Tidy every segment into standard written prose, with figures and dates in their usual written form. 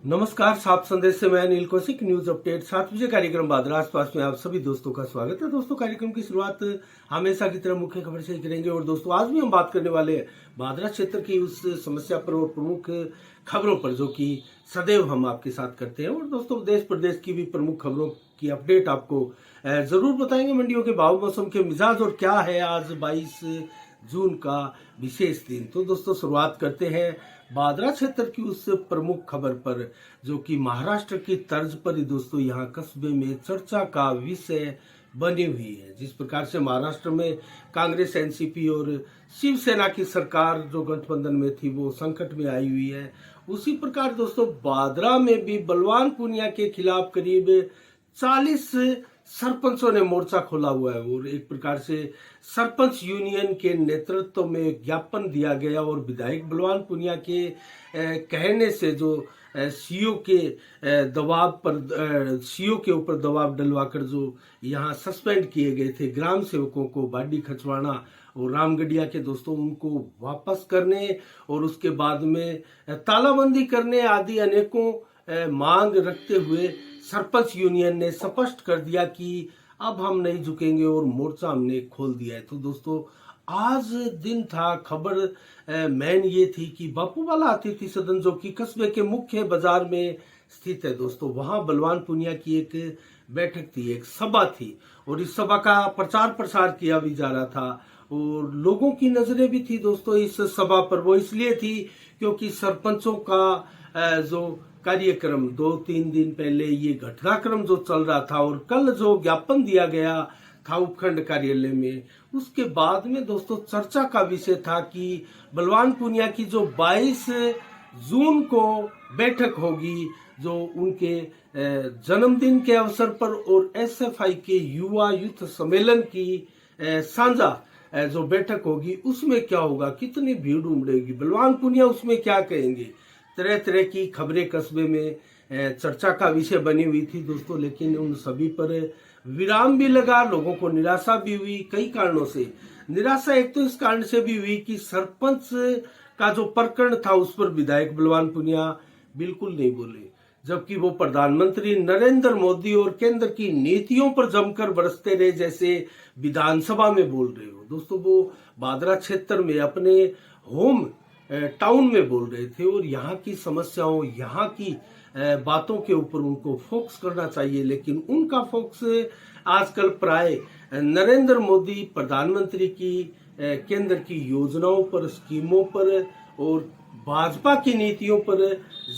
नमस्कार, साफ संदेश से मैं अनिल कौशिक। न्यूज अपडेट 7 बजे कार्यक्रम बादरा आसपास में आप सभी दोस्तों का स्वागत है। दोस्तों, कार्यक्रम की शुरुआत हमेशा की तरह मुख्य खबर से ही करेंगे। और दोस्तों, आज भी हम बात करने वाले हैं बादरा क्षेत्र की उस समस्या पर और प्रमुख खबरों पर जो कि सदैव हम आपके साथ करते हैं। और दोस्तों, देश प्रदेश की भी प्रमुख खबरों की अपडेट आपको जरूर बताएंगे। मंडियों के भाव, मौसम के मिजाज और क्या है आज 22 जून का विशेष दिन। तो दोस्तों, शुरुआत करते हैं बादरा क्षेत्र की उस प्रमुख खबर पर जो कि महाराष्ट्र की तर्ज पर ही दोस्तों यहाँ कस्बे में चर्चा का विषय बनी हुई है। जिस प्रकार से महाराष्ट्र में कांग्रेस, एनसीपी और शिवसेना की सरकार जो गठबंधन में थी वो संकट में आई हुई है, उसी प्रकार दोस्तों बादरा में भी बलवान पूनिया के खिलाफ करीब 40 सरपंचों ने मोर्चा खोला हुआ है। और एक प्रकार से सरपंच यूनियन के नेतृत्व में ज्ञापन दिया गया और विधायक बलवान पूनिया के कहने से जो सीओ के दबाव पर सीओ के ऊपर दबाव डलवाकर जो यहाँ सस्पेंड किए गए थे ग्राम सेवकों को, बाडी खचवाना और रामगढ़िया के दोस्तों, उनको वापस करने और उसके बाद में तालाबंदी करने आदि अनेकों मांग रखते हुए सरपंच यूनियन ने स्पष्ट कर दिया कि अब हम नहीं झुकेंगे और मोर्चा हमने खोल दिया है। तो दोस्तों, आज दिन था, खबर मेन ये थी कि बापूवाला अतिथि सदन जो कि कस्बे के मुख्य बाजार में स्थित है दोस्तों, वहां बलवान पूनिया की एक बैठक थी, एक सभा थी और इस सभा का प्रचार प्रसार किया भी जा रहा था। और लोगों की नजरें भी थी दोस्तों इस सभा पर। वो इसलिए थी क्योंकि सरपंचों का जो कार्यक्रम 2-3 दिन पहले ये घटनाक्रम जो चल रहा था और कल जो ज्ञापन दिया गया था उपखंड कार्यालय में, उसके बाद में दोस्तों चर्चा का विषय था कि बलवान पूनिया की जो 22 जून को बैठक होगी, जो उनके जन्मदिन के अवसर पर और एसएफआई के युवा यूथ सम्मेलन की साझा जो बैठक होगी, उसमें क्या होगा, कितनी भीड़ उमड़ेगी, बलवान पूनिया उसमें क्या कहेंगे। तरह तरह की खबरें कस्बे में चर्चा का विषय बनी हुई थी दोस्तों। लेकिन उन सभी पर विराम भी लगा, लोगों को निराशा भी हुई कई कारणों से। निराशा एक तो इस कारण से भी हुई कि सरपंच का जो प्रकरण था उस पर विधायक बलवान पूनिया बिल्कुल नहीं बोले, जबकि वो प्रधानमंत्री नरेंद्र मोदी और केंद्र की नीतियों पर जमकर बरसते रहे, जैसे विधानसभा में बोल रहे हो दोस्तों। वो बादरा क्षेत्र में अपने होम टाउन में बोल रहे थे और यहाँ की समस्याओं, यहाँ की बातों के ऊपर उनको फोकस करना चाहिए। लेकिन उनका फोकस आजकल प्राय नरेंद्र मोदी प्रधानमंत्री की केंद्र की योजनाओं पर, स्कीमों पर और भाजपा की नीतियों पर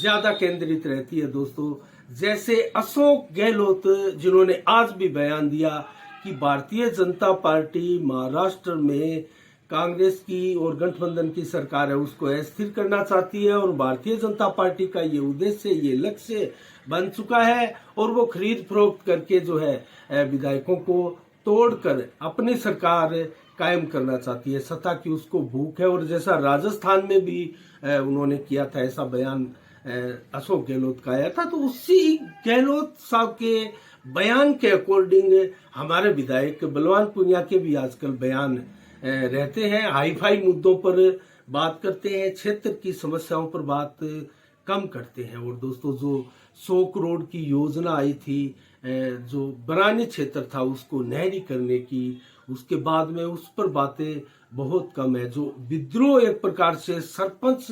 ज्यादा केंद्रित रहती है दोस्तों। जैसे अशोक गहलोत, जिन्होंने आज भी बयान दिया कि भारतीय जनता पार्टी महाराष्ट्र में कांग्रेस की और गठबंधन की सरकार है उसको अस्थिर करना चाहती है और भारतीय जनता पार्टी का ये उद्देश्य, ये लक्ष्य बन चुका है और वो खरीद फरोख्त करके जो है विधायकों को तोड़कर अपनी सरकार कायम करना चाहती है। सत्ता की उसको भूख है। और जैसा राजस्थान में भी उन्होंने किया था, ऐसा बयान अशोक गहलोत का आया था। तो उसी गहलोत साहब के बयान के अकॉर्डिंग हमारे विधायक बलवान पूनिया के भी आजकल बयान रहते हैं। हाई फाई मुद्दों पर बात करते हैं, क्षेत्र की समस्याओं पर बात कम करते हैं। और दोस्तों, जो 100 करोड़ की योजना आई थी जो बरानी क्षेत्र था उसको नहरी करने की, उसके बाद में उस पर बातें बहुत कम है। जो विद्रोह एक प्रकार से सरपंच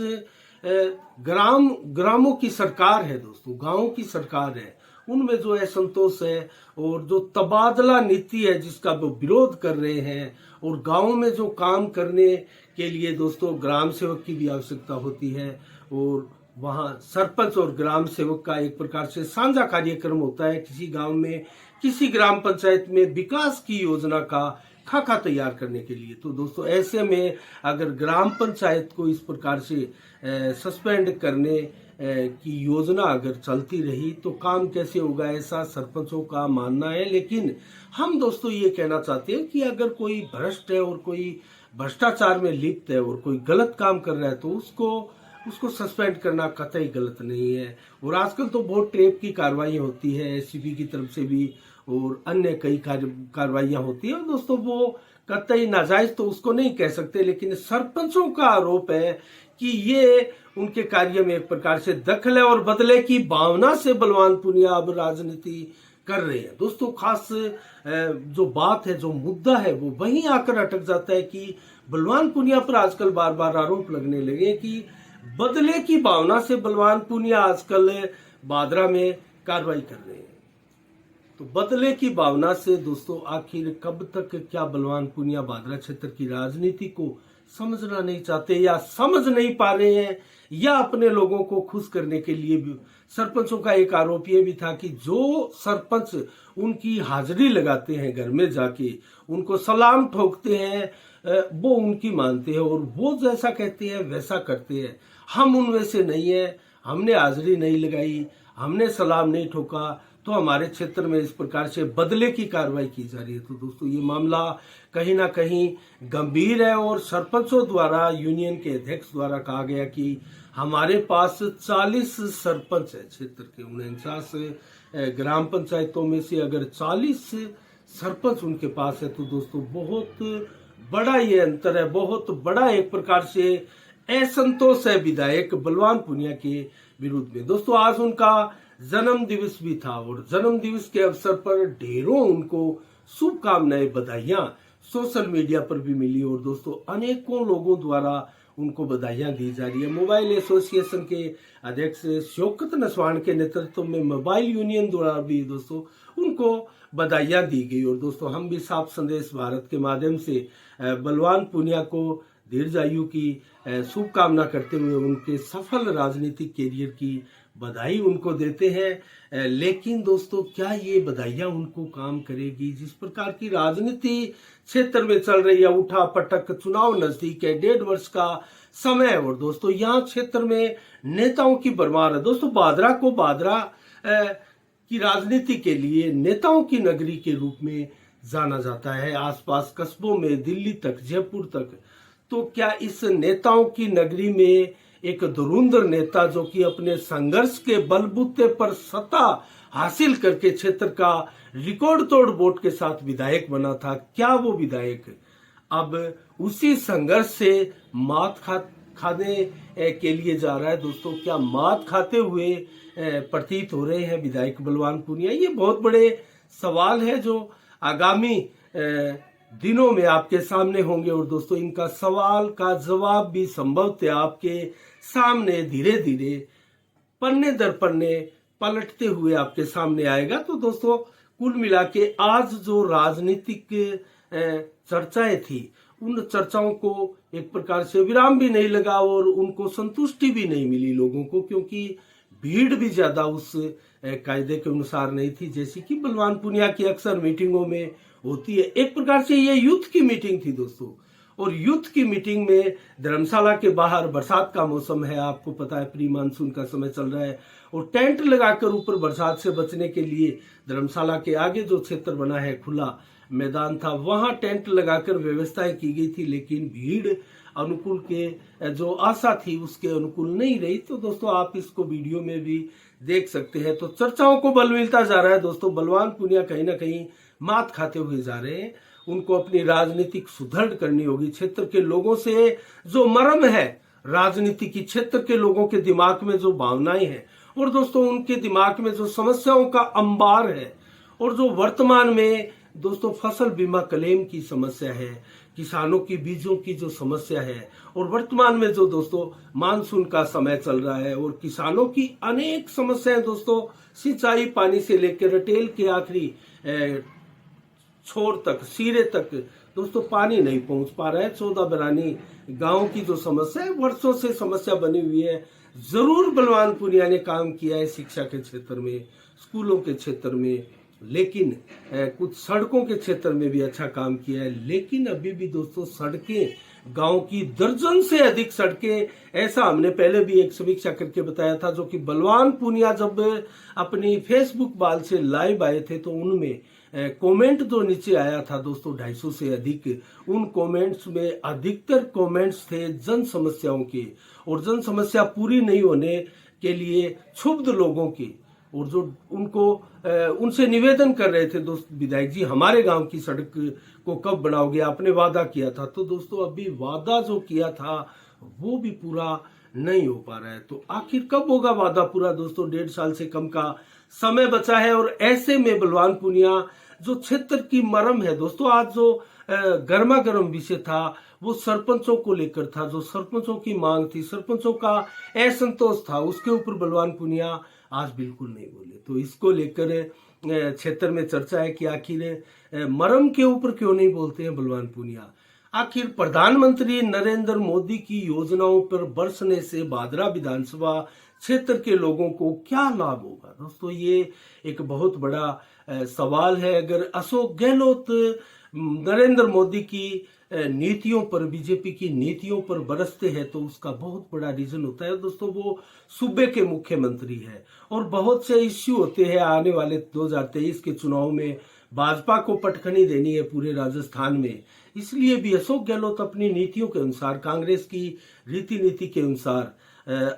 ग्रामों की सरकार है दोस्तों, गांवों की सरकार है, उनमें जो असंतोष है और जो तबादला नीति है जिसका वो विरोध कर रहे हैं। और गांव में जो काम करने के लिए दोस्तों ग्राम सेवक की भी आवश्यकता होती है और वहां सरपंच और ग्राम सेवक का एक प्रकार से साझा कार्यक्रम होता है किसी गांव में, किसी ग्राम पंचायत में विकास की योजना का खाका तैयार करने के लिए। तो दोस्तों, ऐसे में अगर ग्राम पंचायत को इस प्रकार से सस्पेंड करने की योजना अगर चलती रही तो काम कैसे होगा, ऐसा सरपंचों का मानना है। लेकिन हम दोस्तों ये कहना चाहते हैं कि अगर कोई भ्रष्ट है और कोई भ्रष्टाचार में लिप्त है और कोई गलत काम कर रहा है तो उसको सस्पेंड करना कतई गलत नहीं है। और आजकल तो बहुत टेप की कार्रवाई होती है एससीबी की तरफ से भी और अन्य कई कार्रवाइयां होती है दोस्तों। वो कतई नाजायज तो उसको नहीं कह सकते, लेकिन सरपंचों का आरोप है कि ये उनके कार्य में एक प्रकार से दखल है और बदले की भावना से बलवान पूनिया अब राजनीति कर रहे हैं। दोस्तों खास जो बात है, जो मुद्दा है, वो वहीं आकर अटक जाता है कि बलवान पूनिया पर आजकल बार बार आरोप लगने लगे कि बदले की भावना से बलवान पूनिया आजकल बादरा में कार्रवाई कर रहे हैं। तो बदले की भावना से दोस्तों आखिर कब तक क्या बलवान पूनिया बादरा क्षेत्र की राजनीति को समझना नहीं चाहते या समझ नहीं पा रहे हैं, या अपने लोगों को खुश करने के लिए भी। सरपंचों का एक आरोप यह भी था कि जो सरपंच उनकी हाजिरी लगाते हैं, घर में जाके उनको सलाम ठोकते हैं, वो उनकी मानते हैं और वो जैसा कहते हैं वैसा करते हैं। हम उनमें से नहीं है, हमने हाजिरी नहीं लगाई, हमने सलाम नहीं ठोका, तो हमारे क्षेत्र में इस प्रकार से बदले की कार्रवाई की जा रही है। तो दोस्तों ये मामला कहीं ना कहीं गंभीर है और सरपंचों द्वारा, यूनियन के अध्यक्ष द्वारा कहा गया कि हमारे पास 40 सरपंच है क्षेत्र के 49 ग्राम पंचायतों में से अगर 40 सरपंच उनके पास है, तो दोस्तों बहुत बड़ा ये अंतर है, बहुत बड़ा एक प्रकार से असंतोष है विधायक बलवान पूनिया के विरुद्ध में। दोस्तों आज उनका जन्म दिवस भी था और जन्म दिवस के अवसर पर ढेरों उनको शुभकामनाएं, बधाइयां सोशल मीडिया पर भी मिली और दोस्तों अनेकों लोगों द्वारा उनको बधाइयां दी जा रही है। मोबाइल एसोसिएशन के अध्यक्ष शौकत नसवान के नेतृत्व में मोबाइल यूनियन द्वारा भी दोस्तों उनको बधाइयां दी गई और दोस्तों हम भी साफ संदेश भारत के माध्यम से बलवान पूनिया को दीर्घायु की शुभकामना करते हुए उनके सफल राजनीतिक कैरियर की बधाई उनको देते हैं। लेकिन दोस्तों क्या ये बधाइयां उनको काम करेगी? जिस प्रकार की राजनीति क्षेत्र में चल रही है, उठा पटक, चुनाव नजदीक है, 1.5 वर्ष का समय है और दोस्तों यहाँ क्षेत्र में नेताओं की भरमार है। दोस्तों बादरा को बादरा की राजनीति के लिए नेताओं की नगरी के रूप में जाना जाता है, आसपास कस्बों में, दिल्ली तक, जयपुर तक। तो क्या इस नेताओं की नगरी में एक धुरंधर नेता जो कि अपने संघर्ष के बलबूते पर सत्ता हासिल करके क्षेत्र का रिकॉर्ड तोड़ वोट के साथ विधायक बना था, क्या वो विधायक अब उसी संघर्ष से मात खाने के लिए जा रहा है? दोस्तों क्या मात खाते हुए प्रतीत हो रहे हैं विधायक बलवान पूनिया? ये बहुत बड़े सवाल है जो आगामी दिनों में आपके सामने होंगे और दोस्तों इनका सवाल का जवाब भी संभवतः आपके सामने धीरे धीरे पन्ने दर पन्ने पलटते हुए आपके सामने आएगा। तो दोस्तों कुल मिला के आज जो राजनीतिक चर्चाएं थी, उन चर्चाओं को एक प्रकार से विराम भी नहीं लगा और उनको संतुष्टि भी नहीं मिली लोगों को, क्योंकि भीड़ भी ज्यादा उस कायदे के अनुसार नहीं थी जैसी कि बलवान पूनिया की अक्सर मीटिंगों में होती है। एक प्रकार से ये यूथ की मीटिंग थी दोस्तों, और यूथ की मीटिंग में धर्मशाला के बाहर बरसात का मौसम है, आपको पता है प्री मानसून का समय चल रहा है, और टेंट लगाकर ऊपर बरसात से बचने के लिए धर्मशाला के आगे जो क्षेत्र बना है, खुला मैदान था, वहां टेंट लगाकर व्यवस्थाएं की गई थी। लेकिन भीड़ अनुकूल के जो आशा थी उसके अनुकूल नहीं रही। तो दोस्तों आप इसको वीडियो में भी देख सकते हैं। तो चर्चाओं को बल मिलता जा रहा है दोस्तों। बलवान पूनिया कहीं ना कहीं मात खाते हुए जा रहे हैं। उनको अपनी राजनीतिक सुदृढ़ करनी होगी। क्षेत्र के लोगों से जो मर्म है राजनीति की, क्षेत्र के लोगों के दिमाग में जो भावनाएं हैं और दोस्तों उनके दिमाग में जो समस्याओं का अंबार है, और जो वर्तमान में दोस्तों फसल बीमा क्लेम की समस्या है, किसानों की बीजों की जो समस्या है, और वर्तमान में जो दोस्तों मानसून का समय चल रहा है और किसानों की अनेक समस्याएं दोस्तों, सिंचाई पानी से लेकर रिटेल के आखिरी छोर तक, सिरे तक दोस्तों पानी नहीं पहुंच पा रहा है। 14 बरानी गांव की जो समस्या है, वर्षों से समस्या बनी हुई है। जरूर बलवान पूनिया ने काम किया है शिक्षा के क्षेत्र में, स्कूलों के क्षेत्र में, लेकिन कुछ सड़कों के क्षेत्र में भी अच्छा काम किया है। लेकिन अभी भी दोस्तों सड़कें, गांव की दर्जन से अधिक सड़कें, ऐसा हमने पहले भी एक समीक्षा करके बताया था, जो कि बलवान पूनिया जब अपनी फेसबुक वाल से लाइव आए थे तो उनमें कमेंट जो नीचे आया था दोस्तों 250 से अधिक, उन कमेंट्स में अधिकतर कमेंट्स थे जन समस्याओं के, और जन समस्या पूरी नहीं होने के लिए क्षुब्ध लोगों की, और जो उनको उनसे निवेदन कर रहे थे, दोस्त विधायक जी हमारे गांव की सड़क को कब बनाओगे, आपने वादा किया था। तो दोस्तों अभी वादा जो किया था वो भी पूरा नहीं हो पा रहा है। तो आखिर कब होगा वादा पूरा दोस्तों? 1.5 साल से कम का समय बचा है और ऐसे में बलवान पूनिया जो क्षेत्र की मरम है दोस्तों, आज जो गर्मा गर्म विषय था वो सरपंचों को लेकर था, जो सरपंचों की मांग थी, सरपंचों का असंतोष था, उसके ऊपर बलवान पूनिया आज बिल्कुल नहीं बोले। तो इसको लेकर क्षेत्र में चर्चा है कि आखिर मरम के ऊपर क्यों नहीं बोलते हैं बलवान पूनिया। आखिर प्रधानमंत्री नरेंद्र मोदी की योजनाओं पर बरसने से भादरा विधानसभा क्षेत्र के लोगों को क्या लाभ होगा दोस्तों? ये एक बहुत बड़ा सवाल है। अगर अशोक गहलोत नरेंद्र मोदी की नीतियों पर, बीजेपी की नीतियों पर बरसते हैं तो उसका बहुत बड़ा रीजन होता है दोस्तों, वो सूबे के मुख्यमंत्री है और बहुत से इश्यू होते हैं। आने वाले 2023 के चुनाव में भाजपा को पटखनी देनी है पूरे राजस्थान में, इसलिए भी अशोक गहलोत अपनी नीतियों के अनुसार, कांग्रेस की रीति नीति के अनुसार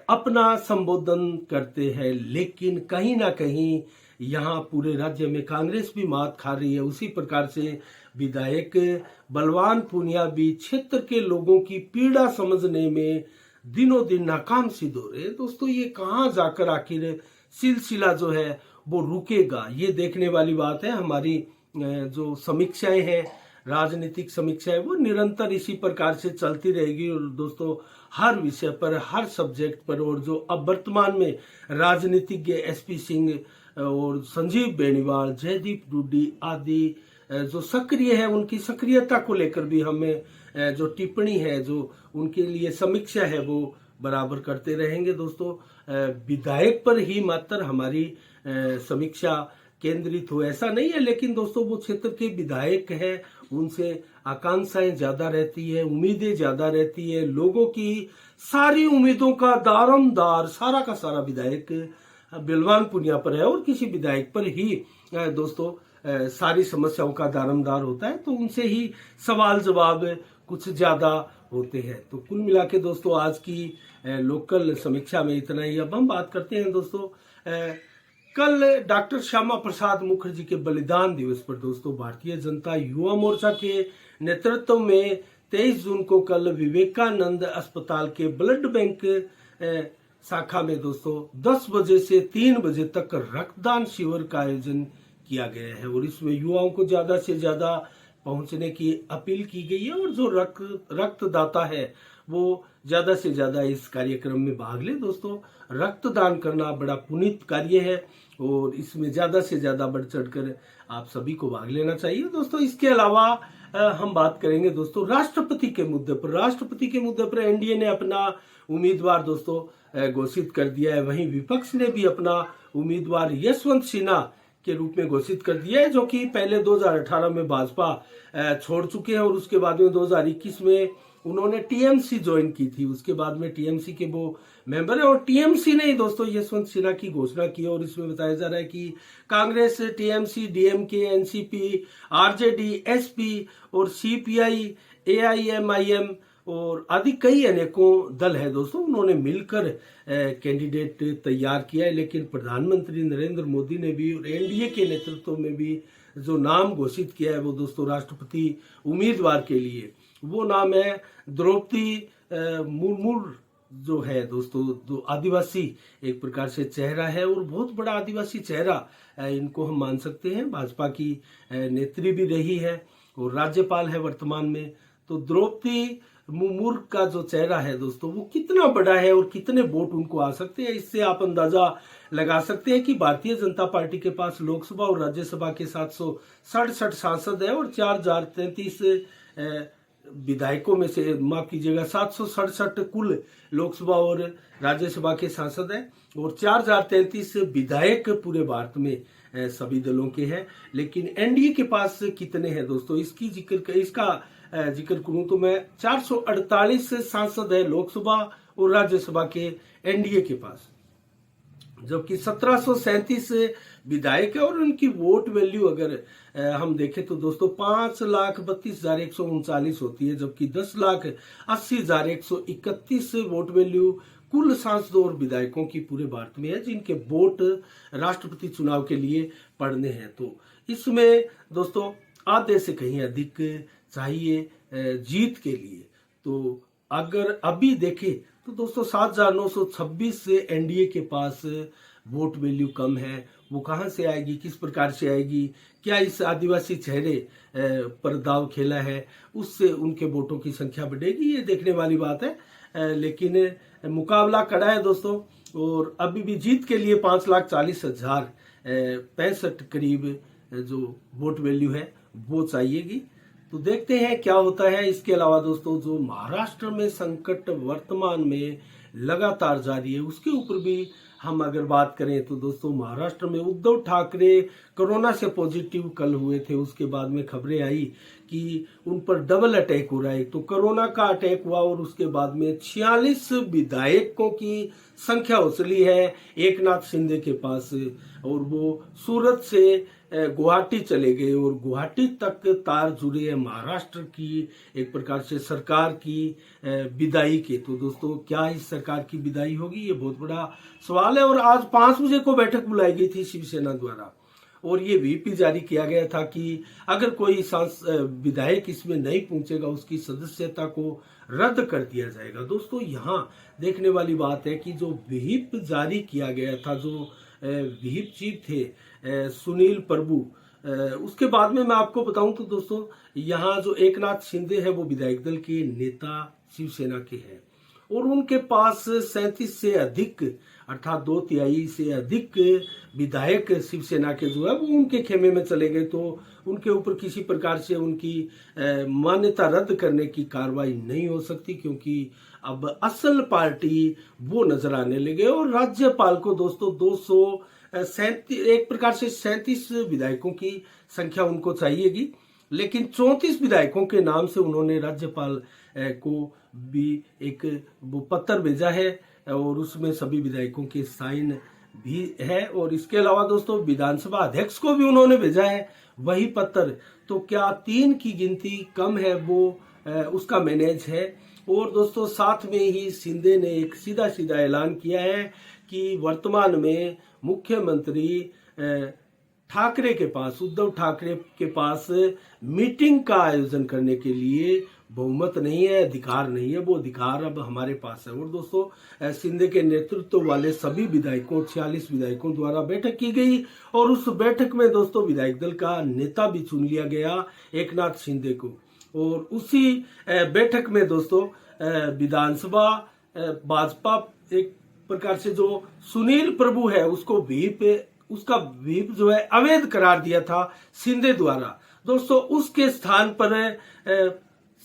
अपना संबोधन करते हैं। लेकिन कहीं ना कहीं यहाँ पूरे राज्य में कांग्रेस भी मात खा रही है। उसी प्रकार से विधायक बलवान पूनिया भी क्षेत्र के लोगों की पीड़ा समझने में दिनों दिन नाकाम सिद्ध हो रहे हैं दोस्तों। ये कहाँ जाकर आखिर सिलसिला जो है वो रुकेगा, ये देखने वाली बात है। हमारी जो समीक्षाएं हैं, राजनीतिक समीक्षाएं, वो निरंतर इसी प्रकार से चलती रहेगी। और दोस्तों हर विषय पर, हर सब्जेक्ट पर, और जो अब वर्तमान में राजनीतिज्ञ एसपी सिंह और संजीव बेनीवाल, जयदीप डूडी आदि जो सक्रिय है, उनकी सक्रियता को लेकर भी हमें जो टिप्पणी है, जो उनके लिए समीक्षा है, वो बराबर करते रहेंगे दोस्तों। विधायक पर ही मात्र हमारी समीक्षा केंद्रित हो ऐसा नहीं है, लेकिन दोस्तों वो क्षेत्र के विधायक हैं, उनसे आकांक्षाएं ज्यादा रहती है, उम्मीदें ज्यादा रहती है। लोगों की सारी उम्मीदों का दारोमदार सारा का सारा विधायक बलवान पूनिया पर है और किसी विधायक पर ही दोस्तों सारी समस्याओं का दारोमदार होता है, तो उनसे ही सवाल जवाब कुछ ज्यादा होते हैं। तो कुल मिला के दोस्तों आज की लोकल समीक्षा में इतना ही। अब हम बात करते हैं दोस्तों, कल डॉक्टर श्यामा प्रसाद मुखर्जी के बलिदान दिवस पर दोस्तों भारतीय जनता युवा मोर्चा के नेतृत्व में 23 जून को कल विवेकानंद अस्पताल के ब्लड बैंक शाखा में दोस्तों 10 बजे से 3 बजे तक रक्तदान शिविर का आयोजन किया गया है और इसमें युवाओं को ज्यादा से ज्यादा पहुंचने की अपील की गई है और जो रक्तदाता है वो ज्यादा से ज्यादा इस कार्यक्रम में भाग ले। दोस्तों रक्तदान करना बड़ा पुनीत कार्य है और इसमें ज्यादा से ज्यादा बढ़ चढ़कर आप सभी को भाग लेना चाहिए दोस्तों। इसके अलावा हम बात करेंगे दोस्तों राष्ट्रपति के मुद्दे पर। राष्ट्रपति के मुद्दे पर एनडीए ने अपना उम्मीदवार दोस्तों घोषित कर दिया है, वहीं विपक्ष ने भी अपना उम्मीदवार यशवंत सिन्हा के रूप में घोषित कर दिया है, जो कि पहले 2018 में भाजपा छोड़ चुके हैं और उसके बाद में 2021 में उन्होंने टीएमसी ज्वाइन की थी। उसके बाद में टीएमसी के वो मेंबर है और टीएमसी ने दोस्तों यशवंत सिन्हा की घोषणा की और इसमें बताया जा रहा है कि Congress, TMC, DMK, NCP, RJD, SP और सीपीआई, एआईएमआईएम और आदि कई अनेकों दल है दोस्तों, उन्होंने मिलकर कैंडिडेट तैयार किया है। लेकिन प्रधानमंत्री नरेंद्र मोदी ने भी और एनडीए के नेतृत्व में भी जो नाम घोषित किया है वो दोस्तों राष्ट्रपति उम्मीदवार के लिए, वो नाम है द्रौपदी मुर्मू, जो है दोस्तों जो आदिवासी एक प्रकार से चेहरा है और बहुत बड़ा आदिवासी चेहरा इनको हम मान सकते हैं। भाजपा की नेत्री भी रही है और राज्यपाल है वर्तमान में। तो द्रौपदी मुर्मू का जो चेहरा है दोस्तों वो कितना बड़ा है और कितने वोट उनको आ सकते हैं, इससे आप अंदाजा लगा सकते हैं कि भारतीय जनता पार्टी के पास लोकसभा और राज्यसभा के 767 सांसद है और 4033 विधायकों में से, माफ कीजिएगा, 767 कुल लोकसभा और राज्यसभा के सांसद हैं और 4033 विधायक पूरे भारत में सभी दलों के हैं। लेकिन एनडीए के पास कितने हैं दोस्तों, इसका जिक्र करूं तो मैं 448 सांसद है लोकसभा और राज्यसभा के एनडीए के पास, जबकि 1737 विधायक है और उनकी वोट वैल्यू अगर हम देखें तो दोस्तों 5,32,139 होती है, जबकि 10,80,131 वोट वैल्यू कुल सांसदों और विधायकों की पूरे भारत में है, जिनके वोट राष्ट्रपति चुनाव के लिए पड़ने हैं। तो इसमें दोस्तों आधे से कहीं अधिक चाहिए जीत के लिए। तो अगर अभी देखें तो दोस्तों 7,926 से एनडीए के पास वोट वैल्यू कम है। वो कहाँ से आएगी, किस प्रकार से आएगी, क्या इस आदिवासी चेहरे पर दाव खेला है, उससे उनके वोटों की संख्या बढ़ेगी, ये देखने वाली बात है। लेकिन मुकाबला कड़ा है दोस्तों, और अभी भी जीत के लिए 5,40,065 करीब जो वोट वैल्यू है वो चाहिएगी। तो देखते हैं क्या होता है। इसके अलावा दोस्तों जो महाराष्ट्र में संकट वर्तमान में लगातार जारी है, उसके ऊपर भी हम अगर बात करें तो दोस्तों महाराष्ट्र में उद्धव ठाकरे कोरोना से पॉजिटिव कल हुए थे। उसके बाद में खबरें आई कि उन पर डबल अटैक हो रहा है। तो कोरोना का अटैक हुआ और उसके बाद में 46 विधायकों की संख्या उछली है एकनाथ शिंदे के पास, और वो सूरत से गुवाहाटी चले गए और गुवाहाटी तक तार जुड़े हैं महाराष्ट्र की एक प्रकार से सरकार की विदाई के। तो दोस्तों क्या इस सरकार की विदाई होगी, ये बहुत बड़ा सवाल है। और आज 5 बजे को बैठक बुलाई गई थी शिवसेना द्वारा, और ये व्हीप जारी किया गया था कि अगर कोई विधायक इसमें नहीं पहुंचेगा उसकी सदस्यता को रद्द कर दिया जाएगा। दोस्तों यहाँ देखने वाली बात है कि जो व्हीप जारी किया गया था, जो व्हीप चीफ थे सुनील प्रभु, उसके बाद में मैं आपको बताऊं तो दोस्तों यहाँ जो एकनाथ शिंदे है वो विधायक दल के नेता शिवसेना के हैं, और उनके पास 37 से अधिक अर्थात 2/3 से अधिक विधायक शिवसेना के जो है वो उनके खेमे में चले गए। तो उनके ऊपर किसी प्रकार से उनकी मान्यता रद्द करने की कार्रवाई नहीं हो सकती, क्योंकि अब असल पार्टी वो नजर आने लगे। और राज्यपाल को दोस्तों 237 एक प्रकार से 37 विधायकों की संख्या उनको चाहिएगी, लेकिन 34 विधायकों के नाम से उन्होंने राज्यपाल को भी एक वो पत्र भेजा है, और उसमें सभी विधायकों के साइन भी है। और इसके अलावा दोस्तों विधानसभा अध्यक्ष को भी उन्होंने भेजा है वही पत्र। तो क्या 3 की गिनती कम है वो उसका मैनेज है। और दोस्तों साथ में ही शिंदे ने एक सीधा सीधा ऐलान किया है कि वर्तमान में मुख्यमंत्री ठाकरे के पास, उद्धव ठाकरे के पास मीटिंग का आयोजन करने के लिए बहुमत नहीं है, अधिकार नहीं है, वो अधिकार अब हमारे पास है। और दोस्तों शिंदे के नेतृत्व वाले सभी विधायकों 46 विधायकों द्वारा बैठक की गई, और उस बैठक में दोस्तों विधायक दल का नेता भी चुन लिया गया एकनाथ शिंदे को। और उसी बैठक में दोस्तों विधानसभा भाजपा एक प्रकार से जो सुनील प्रभु है उसको उसका व्हीप जो है अवैध करार दिया था शिंदे द्वारा। दोस्तों उसके स्थान पर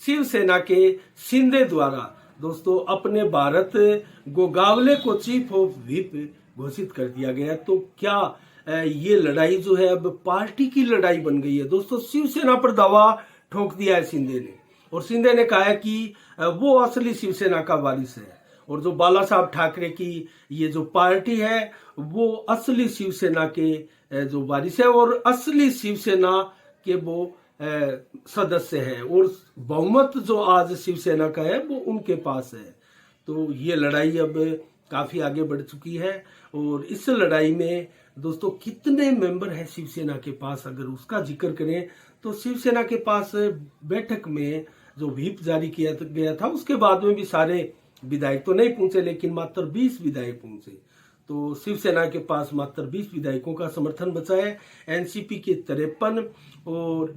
शिवसेना के शिंदे द्वारा दोस्तों अपने भारत गोगावले को चीफ ऑफ व्हीप घोषित कर दिया गया। तो क्या ये लड़ाई जो है अब पार्टी की लड़ाई बन गई है। दोस्तों शिवसेना पर दावा ठोक दिया है शिंदे ने, और शिंदे ने कहा है कि वो असली शिवसेना का वारिस है, और जो बाला साहब ठाकरे की ये जो पार्टी है वो असली शिवसेना के जो वारिस है, और असली शिवसेना के वो सदस्य हैं, और बहुमत जो आज शिवसेना का है वो उनके पास है। तो ये लड़ाई अब काफी आगे बढ़ चुकी है, और इस लड़ाई में दोस्तों कितने मेंबर हैं शिवसेना के पास, अगर उसका जिक्र करें तो शिवसेना के पास बैठक में जो व्हीप जारी किया गया था उसके बाद में भी सारे विधायक तो नहीं पहुंचे, लेकिन मात्र 20 विधायक पहुंचे। तो शिवसेना के पास मात्र 20 विधायकों का समर्थन बचा है। एनसीपी के 53 और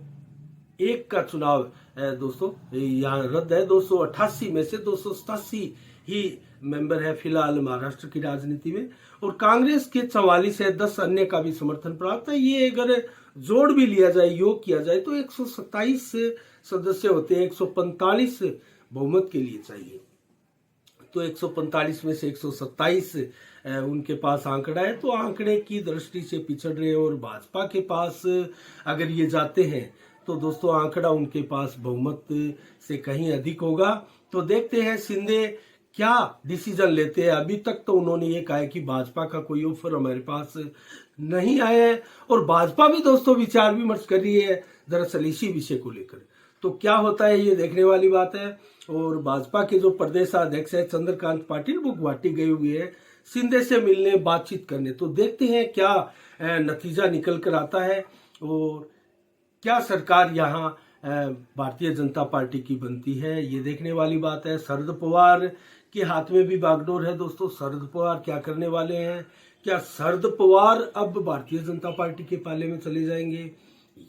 एक का चुनाव दोस्तों यहाँ रद्द है। 288 में से 287 ही मेंबर है फिलहाल महाराष्ट्र की राजनीति में, और कांग्रेस के 44 है, 10 अन्य का भी समर्थन प्राप्त है। ये अगर जोड़ भी लिया जाए, योग किया जाए तो 127 सदस्य होते हैं, 145 बहुमत के लिए चाहिए। तो 145 में से 127 उनके पास आंकड़ा है, तो आंकड़े की दृष्टि से पिछड़ रहे हैं। और भाजपा के पास अगर ये जाते हैं तो दोस्तों आंकड़ा उनके पास बहुमत से कहीं अधिक होगा। तो देखते हैं शिंदे क्या डिसीजन लेते हैं। अभी तक तो उन्होंने ये कहा है कि भाजपा का कोई ऑफर हमारे पास नहीं आया है, और भाजपा भी दोस्तों विचार विमर्श कर रही है दरअसल इसी विषय को लेकर। तो क्या होता है ये देखने वाली बात है। और भाजपा के जो प्रदेशाध्यक्ष है चंद्रकांत पाटिल वो गुवाहाटी गए हुए हैं शिंदे से मिलने, बातचीत करने। तो देखते हैं क्या नतीजा निकल कर आता है, और क्या सरकार यहाँ भारतीय जनता पार्टी की बनती है, ये देखने वाली बात है। शरद पवार के हाथ में भी बागडोर है दोस्तों। शरद पवार क्या करने वाले हैं? क्या शरद पवार अब भारतीय जनता पार्टी के पाले में चले जाएंगे?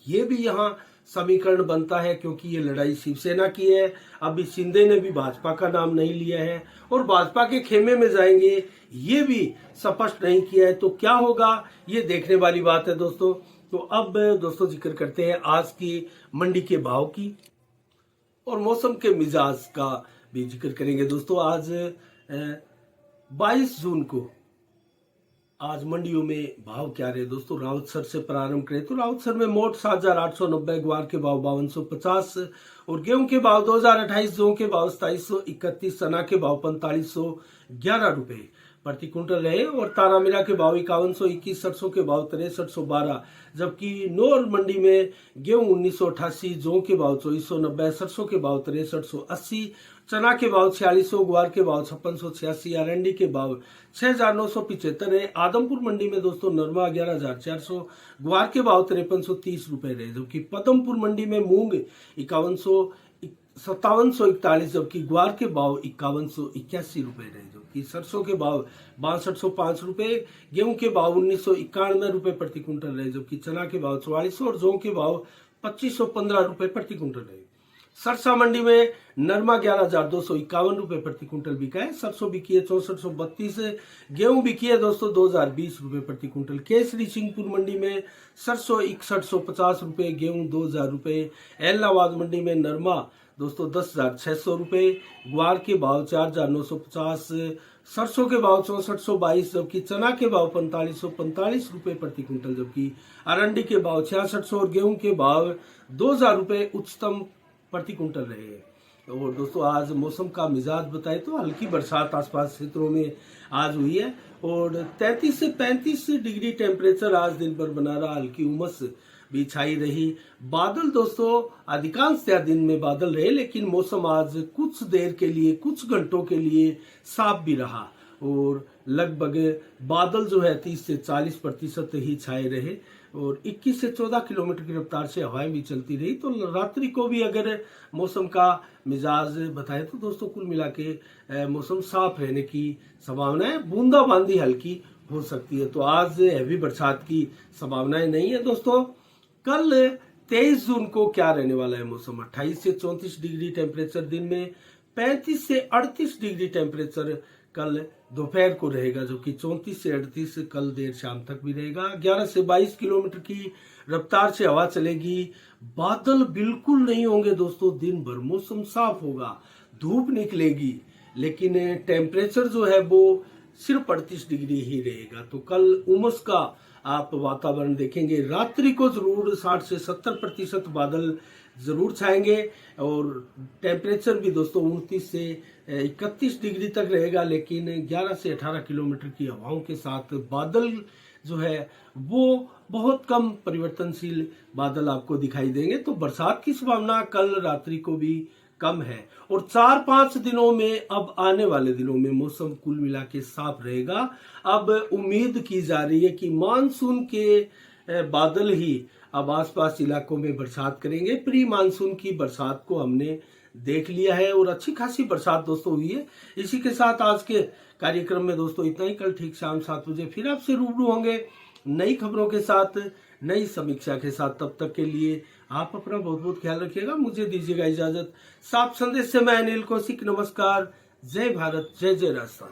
ये भी यहाँ समीकरण बनता है, क्योंकि ये लड़ाई शिवसेना की है। अभी शिंदे ने भी भाजपा का नाम नहीं लिया है और भाजपा के खेमे में जाएंगे, ये भी स्पष्ट नहीं किया है। तो क्या होगा, ये देखने वाली बात है दोस्तों। तो अब दोस्तों जिक्र करते हैं आज की मंडी के भाव की और मौसम के मिजाज का भी जिक्र करेंगे दोस्तों। आज 22 जून को आज मंडियों में भाव क्या रहे दोस्तों। राउतसर से प्रारंभ करें तो राउतसर में मोट 7,890, ग्वार के भाव 5250 और गेहूं के भाव 2028, जौ के भाव 2731, चना के भाव 4511 रुपए प्रति क्विंटल रहे और तारामीरा के भाव 5121, सरसों के भाव 6312, जबकि नौर मंडी में गेहूं 1988, जौ के भाव 2490, सरसों के भाव 6380, चना के भाव 4600, ग्वार के भाव 5686, अरंडी के भाव 6975 है। आदमपुर मंडी में दोस्तों नरमा 11400, ग्वार के भाव 5330 रुपए रहे, जबकि पदमपुर मंडी में मूंग 5741, जबकि ग्वार के भाव 5181 रुपए रहे, जबकि सरसों के भाव 6205 रुपए, गेहूं के भाव 1991 रुपए प्रति क्विंटल रहे, जबकि चना के भाव 4400 और जौ के भाव 2515 रुपए प्रति क्विंटल रहे। सरसा मंडी में नरमा 11,251 रुपए प्रति क्विंटल बिका है। सरसों बिकी है 6432, गेहूं बिकी है दोस्तों 2020 रुपए प्रति क्विंटल। केसरी सिंहपुर मंडी में सरसों 6150 रुपए, गेहूं 2000 रुपए। एलनाबाद मंडी में नरमा दोस्तों 10,600 रुपए, ग्वार के भाव 4,950, सरसों के भाव 6422, जबकि चना के भाव 4545 रुपए प्रति क्विंटल, जबकि अरंडी के भाव 6600 और गेहूं के भाव 2000 रुपए उच्चतम प्रति क्विंटल रहे। और दोस्तों आज मौसम का मिजाज बताए तो हल्की बरसात आसपास क्षेत्रों में आज हुई है और 33 से 35 डिग्री टेम्परेचर आज दिन भर बना रहा। हल्की उमस भी छाई रही। बादल दोस्तों अधिकांश दिन में बादल रहे, लेकिन मौसम आज कुछ देर के लिए, कुछ घंटों के लिए साफ भी रहा और लगभग बादल जो है 30 से 40% ही छाए रहे और 21 से 14 किलोमीटर की रफ्तार से हवाएं भी चलती रही। तो रात्रि को भी अगर मौसम का मिजाज बताए तो दोस्तों कुल मिला के मौसम साफ रहने की संभावना है। बूंदाबांदी हल्की हो सकती है। तो आज हैवी बरसात की संभावनाएं नहीं है दोस्तों। कल 23 जून को क्या रहने वाला है मौसम? 28 से 34 डिग्री टेम्परेचर दिन में, 35 से 38 डिग्री टेम्परेचर कल दोपहर को रहेगा, जो कि 34 से 38 कल देर शाम तक भी रहेगा। 11 से 22 किलोमीटर की रफ्तार से हवा चलेगी। बादल बिल्कुल नहीं होंगे दोस्तों, दिन भर मौसम साफ होगा, धूप निकलेगी, लेकिन टेम्परेचर जो है वो सिर्फ 38 डिग्री ही रहेगा। तो कल उमस का आप वातावरण देखेंगे। रात्रि को जरूर 60 से 70% बादल जरूर छाएंगे और टेम्परेचर भी दोस्तों 29 से 31 डिग्री तक रहेगा, लेकिन 11 से 18 किलोमीटर की हवाओं के साथ बादल जो है वो बहुत कम परिवर्तनशील बादल आपको दिखाई देंगे। तो बरसात की संभावना कल रात्रि को भी कम है और 4-5 दिनों में, अब आने वाले दिनों में मौसम कुल मिला के साफ रहेगा। अब उम्मीद की जा रही है कि मानसून के बादल ही अब आसपास इलाकों में बरसात करेंगे। प्री मानसून की बरसात को हमने देख लिया है और अच्छी खासी बरसात दोस्तों हुई है। इसी के साथ आज के कार्यक्रम में दोस्तों इतना ही। कल ठीक शाम 7 बजे फिर आपसे रूबरू होंगे नई खबरों के साथ, नई समीक्षा के साथ। तब तक के लिए आप अपना बहुत बहुत ख्याल रखिएगा। मुझे दीजिएगा इजाजत। साफ संदेश से मैं अनिल कौशिक, नमस्कार। जय भारत, जय जय राजस्थान।